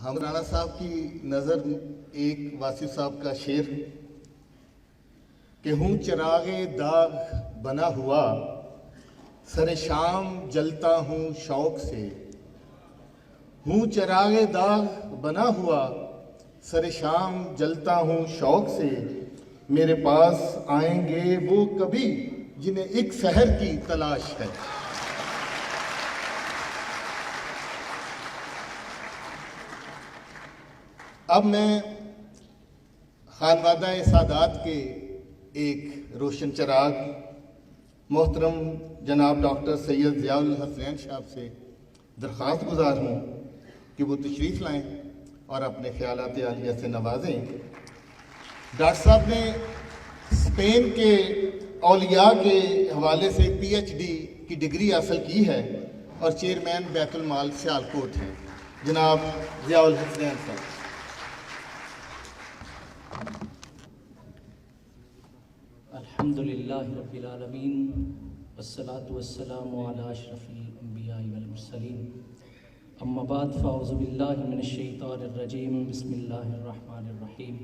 ہم رانا صاحب کی نظر ایک واصف صاحب کا شعر کہ ہوں چراغ داغ بنا ہوا سر شام جلتا ہوں شوق سے، ہوں چراغ داغ بنا ہوا سر شام جلتا ہوں شوق سے، میرے پاس آئیں گے وہ کبھی جنہیں ایک سحر کی تلاش ہے۔ اب میں خانوادہ سادات کے ایک روشن چراغ محترم جناب ڈاکٹر سید ضیاء الحسنین صاحب سے درخواست گزار ہوں کہ وہ تشریف لائیں اور اپنے خیالات عالیہ سے نوازیں۔ ڈاکٹر صاحب نے اسپین کے اولیاء کے حوالے سے پی ایچ ڈی کی ڈگری حاصل کی ہے اور چیئرمین بیت المال سیالکوٹ ہیں، جناب ضیاء الحسنین صاحب۔ الحمدللہ رب العالمین والصلاة والسلام علی اشرف الانبیاء والمرسلین، اما بعد فاعوذ باللہ من الشیطان الرجیم، بسم اللہ الرحمن الرحیم،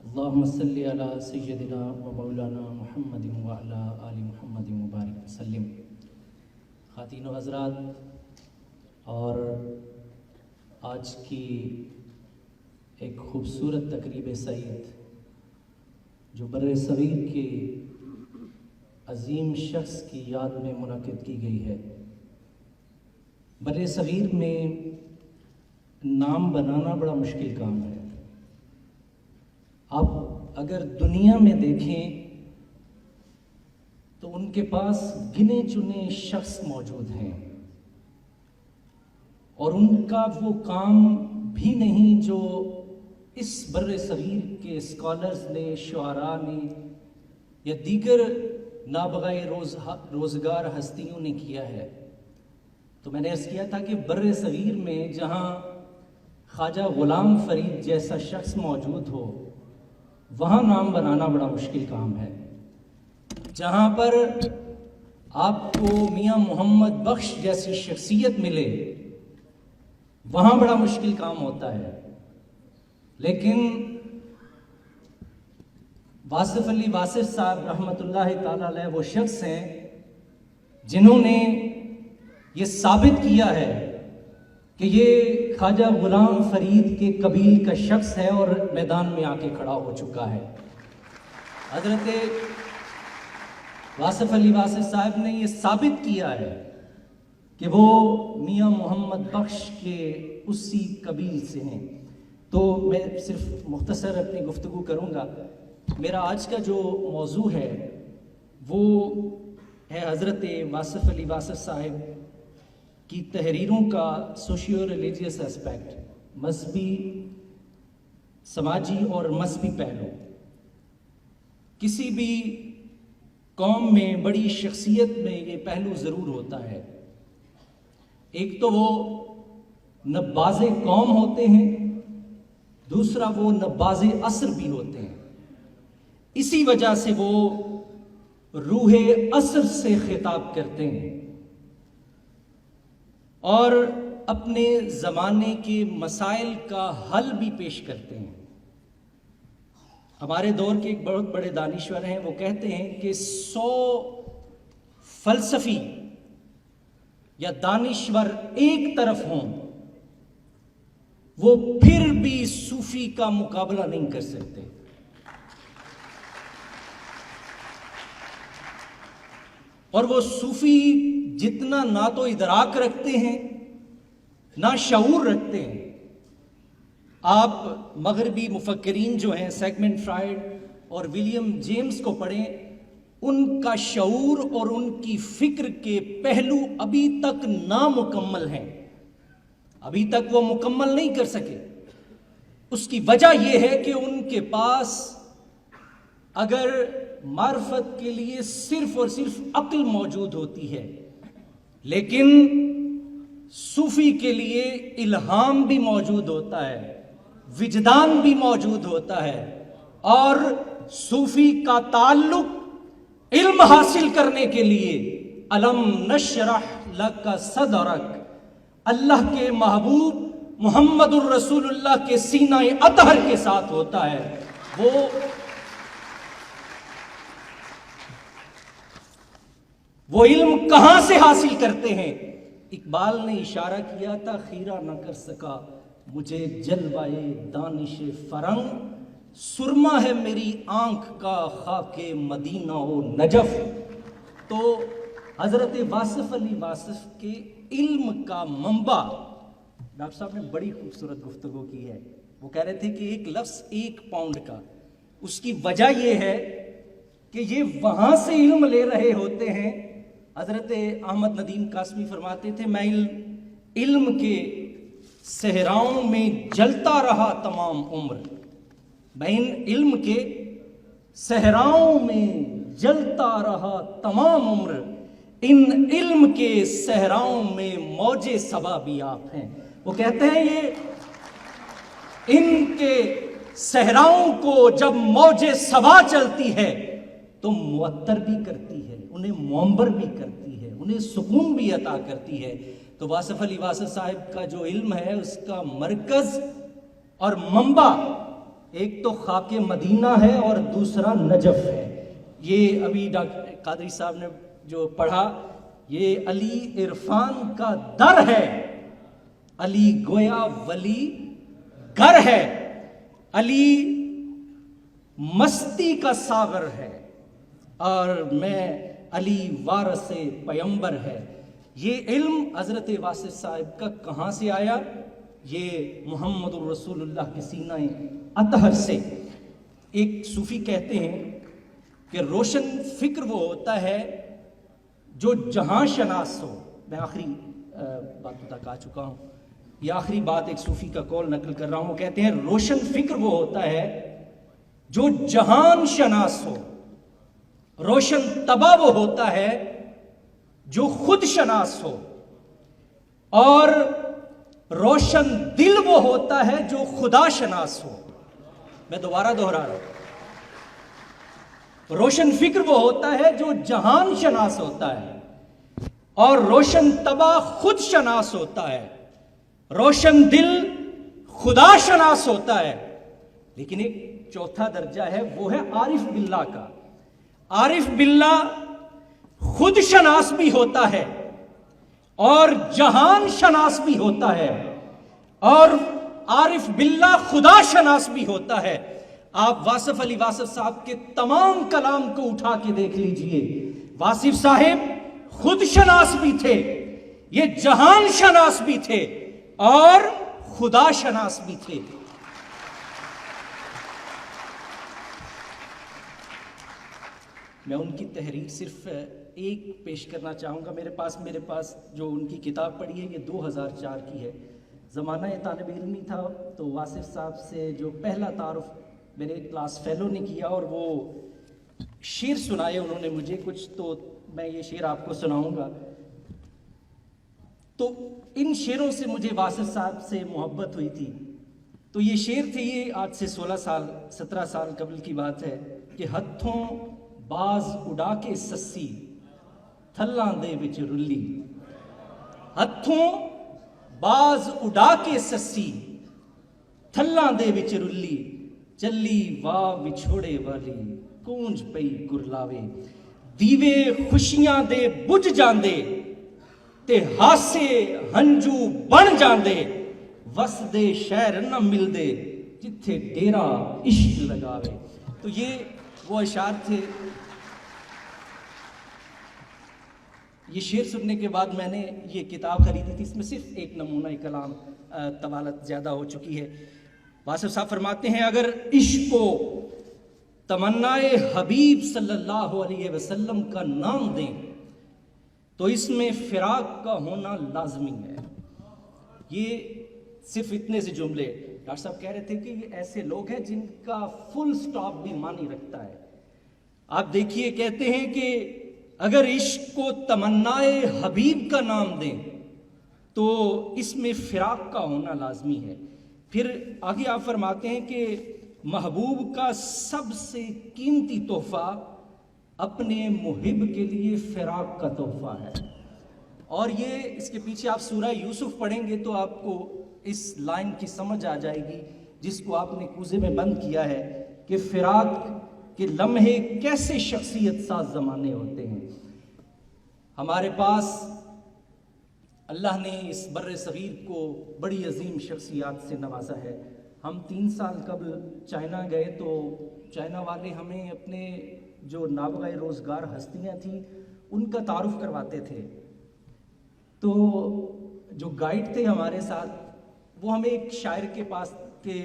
اللہم صلی علی سیدنا و مولانا محمد وعلی آل محمد مبارک وسلم۔ خواتین و حضرات، اور آج کی ایک خوبصورت تقریب سعید جو بر صغیر کے عظیم شخص کی یاد میں منعقد کی گئی ہے۔ بر صغیر میں نام بنانا بڑا مشکل کام ہے۔ آپ اگر دنیا میں دیکھیں تو ان کے پاس گنے چنے شخص موجود ہیں، اور ان کا وہ کام بھی نہیں جو اس بر صغیر کے اسکالرز نے، شعراء نے یا دیگر نابغہ روزگار ہستیوں نے کیا ہے۔ تو میں نے عرض کیا تھا کہ بر صغیر میں جہاں خواجہ غلام فرید جیسا شخص موجود ہو وہاں نام بنانا بڑا مشکل کام ہے۔ جہاں پر آپ کو میاں محمد بخش جیسی شخصیت ملے وہاں بڑا مشکل کام ہوتا ہے، لیکن واصف علی واصف صاحب رحمۃ اللہ تعالی علیہ وہ شخص ہیں جنہوں نے یہ ثابت کیا ہے کہ یہ خواجہ غلام فرید کے قبیل کا شخص ہے اور میدان میں آ کے کھڑا ہو چکا ہے۔ حضرت واصف علی واصف صاحب نے یہ ثابت کیا ہے کہ وہ میاں محمد بخش کے اسی قبیل سے ہیں۔ تو میں صرف مختصر اپنی گفتگو کروں گا۔ میرا آج کا جو موضوع ہے وہ ہے حضرت واصف علی واصف صاحب کی تحریروں کا سوشیو ریلیجیس اسپیکٹ، مذہبی، سماجی اور مذہبی پہلو۔ کسی بھی قوم میں، بڑی شخصیت میں یہ پہلو ضرور ہوتا ہے۔ ایک تو وہ نباز قوم ہوتے ہیں، دوسرا وہ نباز عصر بھی ہوتے ہیں۔ اسی وجہ سے وہ روح عصر سے خطاب کرتے ہیں اور اپنے زمانے کے مسائل کا حل بھی پیش کرتے ہیں۔ ہمارے دور کے ایک بہت بڑے دانشور ہیں، وہ کہتے ہیں کہ 100 فلسفی یا دانشور ایک طرف ہوں وہ پھر بھی صوفی کا مقابلہ نہیں کر سکتے۔ اور وہ صوفی جتنا نہ تو ادراک رکھتے ہیں نہ شعور رکھتے ہیں۔ آپ مغربی مفکرین جو ہیں سیگمنٹ فرائڈ اور ولیم جیمز کو پڑھیں، ان کا شعور اور ان کی فکر کے پہلو ابھی تک نامکمل ہیں، ابھی تک وہ مکمل نہیں کر سکے۔ اس کی وجہ یہ ہے کہ ان کے پاس اگر معرفت کے لیے صرف اور صرف عقل موجود ہوتی ہے، لیکن صوفی کے لیے الہام بھی موجود ہوتا ہے، وجدان بھی موجود ہوتا ہے، اور صوفی کا تعلق علم حاصل کرنے کے لیے الم نشرح لک صدرک، اللہ کے محبوب محمد الرسول اللہ کے سینہ اطہر کے ساتھ ہوتا ہے. وہ علم کہاں سے حاصل کرتے ہیں؟ اقبال نے اشارہ کیا تھا، خیرہ نہ کر سکا مجھے جلوائے دانش فرنگ، سرما ہے میری آنکھ کا خاک مدینہ و نجف. تو حضرت واصف علی واصف کے علم کا منبع، ڈاکٹر صاحب نے بڑی خوبصورت گفتگو کی ہے. وہ کہہ رہے تھے کہ ایک لفظ 1 پاؤنڈ کا، اس کی وجہ یہ ہے کہ یہ وہاں سے علم لے رہے ہوتے ہیں. حضرت احمد ندیم قاسمی فرماتے تھے، میں علم کے صحراؤں میں جلتا رہا تمام عمر. میں علم کے صحراؤں میں جلتا رہا تمام عمر، ان علم کے صحراؤں میں موج صبا بھی آپ ہیں. وہ کہتے ہیں یہ ان کے صحراؤں کو جب موج صبا چلتی ہے تو معطر بھی کرتی ہے، انہیں معمبر بھی کرتی ہے، انہیں سکون بھی عطا کرتی ہے. تو واصف علی واصف صاحب کا جو علم ہے اس کا مرکز اور منبع ایک تو خاک مدینہ ہے اور دوسرا نجف ہے. یہ ابھی ڈاکٹر قادری صاحب نے جو پڑھا، یہ علی عرفان کا در ہے، علی گویا ولی گر ہے، علی مستی کا ساغر ہے، اور میں علی وارث پیمبر ہے. یہ علم حضرت واصف صاحب کا کہاں سے آیا؟ یہ محمد الرسول اللہ کے سینہ اطہر سے. ایک صوفی کہتے ہیں کہ روشن فکر وہ ہوتا ہے جو جہاں شناس ہو. میں آخری باتوں تک آ چکا ہوں، یہ آخری بات ایک صوفی کا قول نقل کر رہا ہوں. وہ کہتے ہیں روشن فکر وہ ہوتا ہے جو جہان شناس ہو، روشن طبع وہ ہوتا ہے جو خود شناس ہو، اور روشن دل وہ ہوتا ہے جو خدا شناس ہو. میں دوبارہ دہرا رہا ہوں، روشن فکر وہ ہوتا ہے جو جہان شناس ہوتا ہے، اور روشن طبع خود شناس ہوتا ہے، روشن دل خدا شناس ہوتا ہے. لیکن ایک چوتھا درجہ ہے، وہ ہے عارف باللہ کا. عارف باللہ خود شناس بھی ہوتا ہے اور جہان شناس بھی ہوتا ہے، اور عارف باللہ خدا شناس بھی ہوتا ہے. آپ واصف علی واصف صاحب کے تمام کلام کو اٹھا کے دیکھ لیجئے، واصف صاحب خود شناس بھی تھے، یہ جہان شناس بھی تھے اور خدا شناس بھی تھے. میں ان کی تحریر صرف ایک پیش کرنا چاہوں گا. میرے پاس جو ان کی کتاب پڑھی ہے یہ 2004 کی ہے. زمانہ طالب علمی تھا تو واصف صاحب سے جو پہلا تعارف میرے کلاس فیلو نے کیا، اور وہ شعر سنائے انہوں نے مجھے کچھ، تو میں یہ شعر آپ کو سناؤں گا. تو ان شعروں سے مجھے واصف صاحب سے محبت ہوئی تھی. تو یہ شعر تھے، یہ آج سے 17 سال قبل کی بات ہے، کہ ہتھوں باز اڑا کے سسی تھلاں دے وچ رلی، ہتھوں باز اڑا کے سسی تھلاں دے وچ رلی، چلی واہ وچھوڑے والی کونج پئی کرلاوے، دیوے خوشیاں دے بجھ جاندے تے ہاسے ہنجو بن جاندے، وسدے شہر نہ ملدے جتھے ڈیرا عشق لگاوے. تو یہ وہ اشعار تھے. یہ شعر سننے کے بعد میں نے یہ کتاب خریدی تھی. اس میں صرف ایک نمونہ کلام، طوالت زیادہ ہو چکی ہے. واصف صاحب فرماتے ہیں، اگر عشق کو تمنائے حبیب صلی اللہ علیہ وسلم کا نام دیں تو اس میں فراق کا ہونا لازمی ہے. یہ صرف اتنے سے جملے. ڈاکٹر صاحب کہہ رہے تھے کہ یہ ایسے لوگ ہیں جن کا فل سٹاپ بھی معنی رکھتا ہے. آپ دیکھیے، کہتے ہیں کہ اگر عشق کو تمنائے حبیب کا نام دیں تو اس میں فراق کا ہونا لازمی ہے. پھر آگے آپ فرماتے ہیں کہ محبوب کا سب سے قیمتی تحفہ اپنے محب کے لیے فراق کا تحفہ ہے. اور یہ اس کے پیچھے آپ سورہ یوسف پڑھیں گے تو آپ کو اس لائن کی سمجھ آ جائے گی جس کو آپ نے کوزے میں بند کیا ہے کہ فراق کے لمحے کیسے شخصیت ساز زمانے ہوتے ہیں. ہمارے پاس اللہ نے اس بر صغیر کو بڑی عظیم شخصیات سے نوازا ہے. ہم 3 سال قبل چائنا گئے تو چائنا والے ہمیں اپنے جو نابغہ روزگار ہستیاں تھیں ان کا تعارف کرواتے تھے. تو جو گائیڈ تھے ہمارے ساتھ وہ ہمیں ایک شاعر کے پاس کے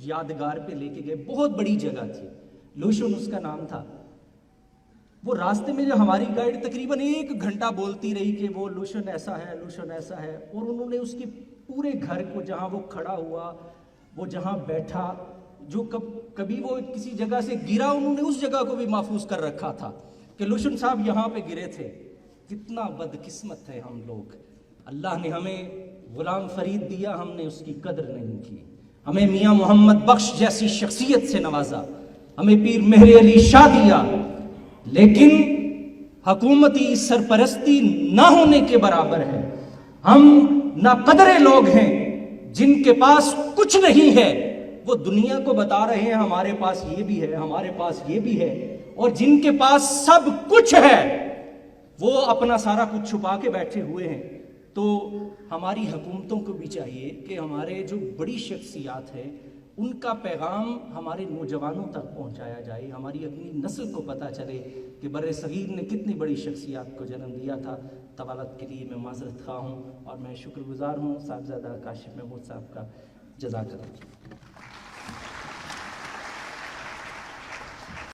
یادگار پہ لے کے گئے. بہت بڑی جگہ تھی, لوشن اس کا نام تھا. وہ راستے میں جو ہماری گائیڈ تقریباً 1 گھنٹہ بولتی رہی کہ وہ لوشن ایسا ہے, لوشن ایسا ہے, اور انہوں نے اس کے پورے گھر کو, جہاں وہ کھڑا ہوا, وہ جہاں بیٹھا, جو کبھی وہ کسی جگہ سے گرا, انہوں نے اس جگہ کو بھی محفوظ کر رکھا تھا کہ لوشن صاحب یہاں پہ گرے تھے. کتنا بدقسمت ہے ہم لوگ. اللہ نے ہمیں غلام فرید دیا, ہم نے اس کی قدر نہیں کی. ہمیں میاں محمد بخش جیسی شخصیت سے نوازا, ہمیں پیر مہر علی شاہ دیا, لیکن حکومتی سرپرستی نہ ہونے کے برابر ہے. ہم ناقدرے لوگ ہیں جن کے پاس کچھ نہیں ہے, وہ دنیا کو بتا رہے ہیں ہمارے پاس یہ بھی ہے, ہمارے پاس یہ بھی ہے, اور جن کے پاس سب کچھ ہے وہ اپنا سارا کچھ چھپا کے بیٹھے ہوئے ہیں. تو ہماری حکومتوں کو بھی چاہیے کہ ہمارے جو بڑی شخصیات ہیں ان کا پیغام ہمارے نوجوانوں تک پہنچایا جائے, ہماری اپنی نسل کو پتہ چلے کہ بر صغیر نے کتنی بڑی شخصیات کو جنم دیا تھا. طوالت کے لیے میں معذرت خواہ ہوں اور میں شکر گزار ہوں صاحبزادہ کاشف محمود صاحب کا. جزاک اللہ.